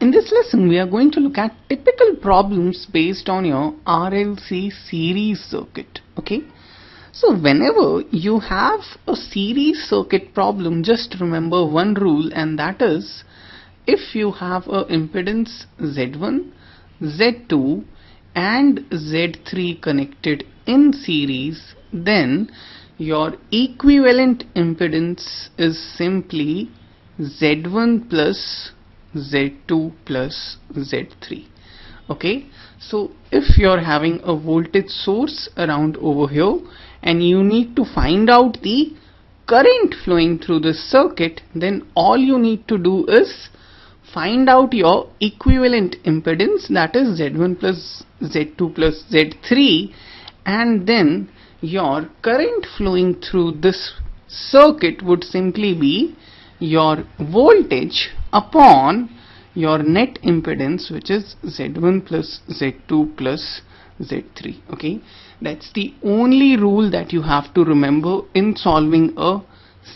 In this lesson, we are going to look at typical problems based on your RLC series circuit. Okay. So whenever you have a series circuit problem, just remember one rule, and that is if you have a impedance Z1, Z2 and Z3 connected in series, then your equivalent impedance is simply Z1 plus Z2 plus Z3. Okay, so if you're having a voltage source around over here and you need to find out the current flowing through this circuit, then all you need to do is find out your equivalent impedance, that is Z1 plus Z2 plus Z3, and then your current flowing through this circuit would simply be your voltage upon your net impedance, which is Z1 plus Z2 plus Z3. Okay, that's the only rule that you have to remember in solving a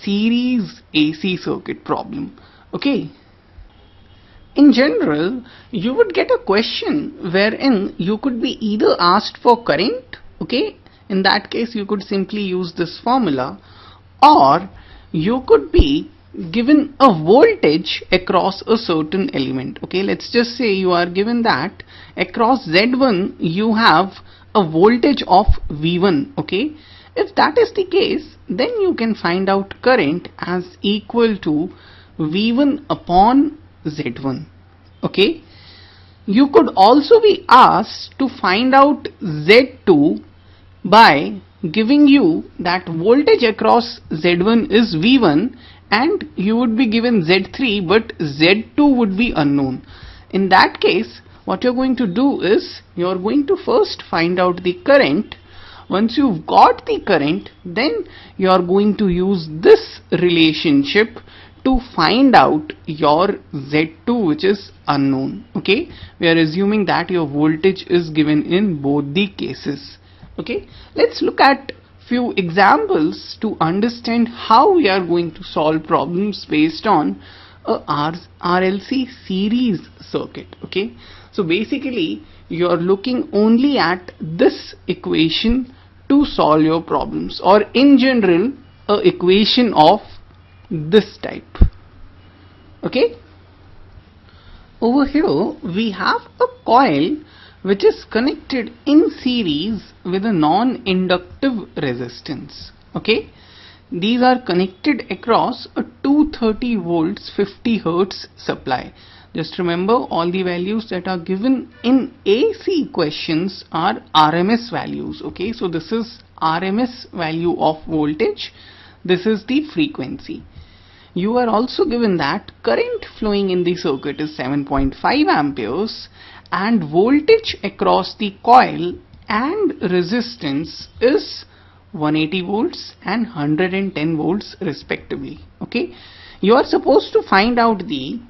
series AC circuit problem. Okay, in general you would get a question wherein you could be either asked for current, okay, in that case you could simply use this formula, or you could be given a voltage across a certain element. Okay, let's just say you are given that across Z1 you have a voltage of V1. Okay, if that is the case, then you can find out current as equal to V1 upon Z1. Okay, you could also be asked to find out Z2 by giving you that voltage across Z1 is V1 and you would be given Z3, but Z2 would be unknown. In that case, what you're going to do is you're going to first find out the current. Once you've got the current, then you're going to use this relationship to find out your Z2, which is unknown. Okay, we are assuming that your voltage is given in both the cases. Okay, let's look at few examples to understand how we are going to solve problems based on a RLC series circuit. Okay, so basically you are looking only at this equation to solve your problems, or in general a equation of this type. Okay, over here we have a coil which is connected in series with a non-inductive resistance. Okay, these are connected across a 230 volts 50 hertz supply. Just remember, all the values that are given in AC questions are RMS values. Okay, so this is RMS value of voltage, this is the frequency. You are also given that current flowing in the circuit is 7.5 amperes and voltage across the coil and resistance is 180 volts and 110 volts respectively. Okay, you are supposed to find out the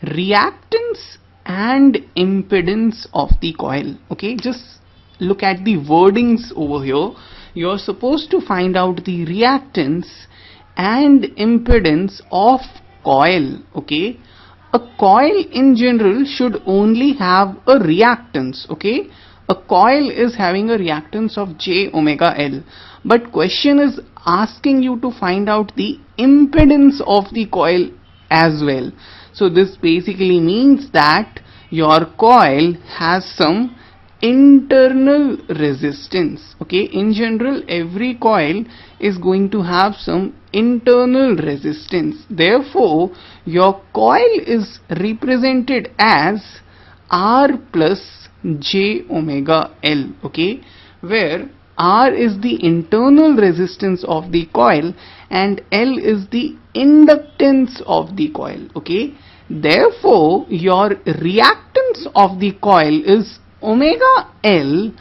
reactance and impedance of the coil. Okay, just look at the wordings over here. You are supposed to find out the reactance and impedance of coil. Okay, a coil in general should only have a reactance. Okay, a coil is having a reactance of j omega L, but question is asking you to find out the impedance of the coil as well. So this basically means that your coil has some internal resistance. Okay, in general every coil is going to have some internal resistance. Therefore your coil is represented as R plus j omega L. Okay, where R is the internal resistance of the coil and L is the inductance of the coil. Okay, therefore your reactance of the coil is omega L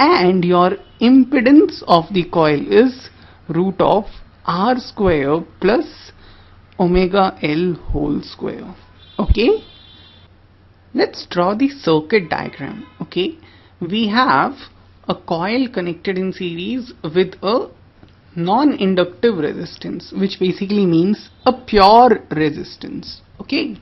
and your impedance of the coil is root of R square plus omega L whole square. Okay, let's draw the circuit diagram. Okay, we have a coil connected in series with a non-inductive resistance, which basically means a pure resistance. Okay,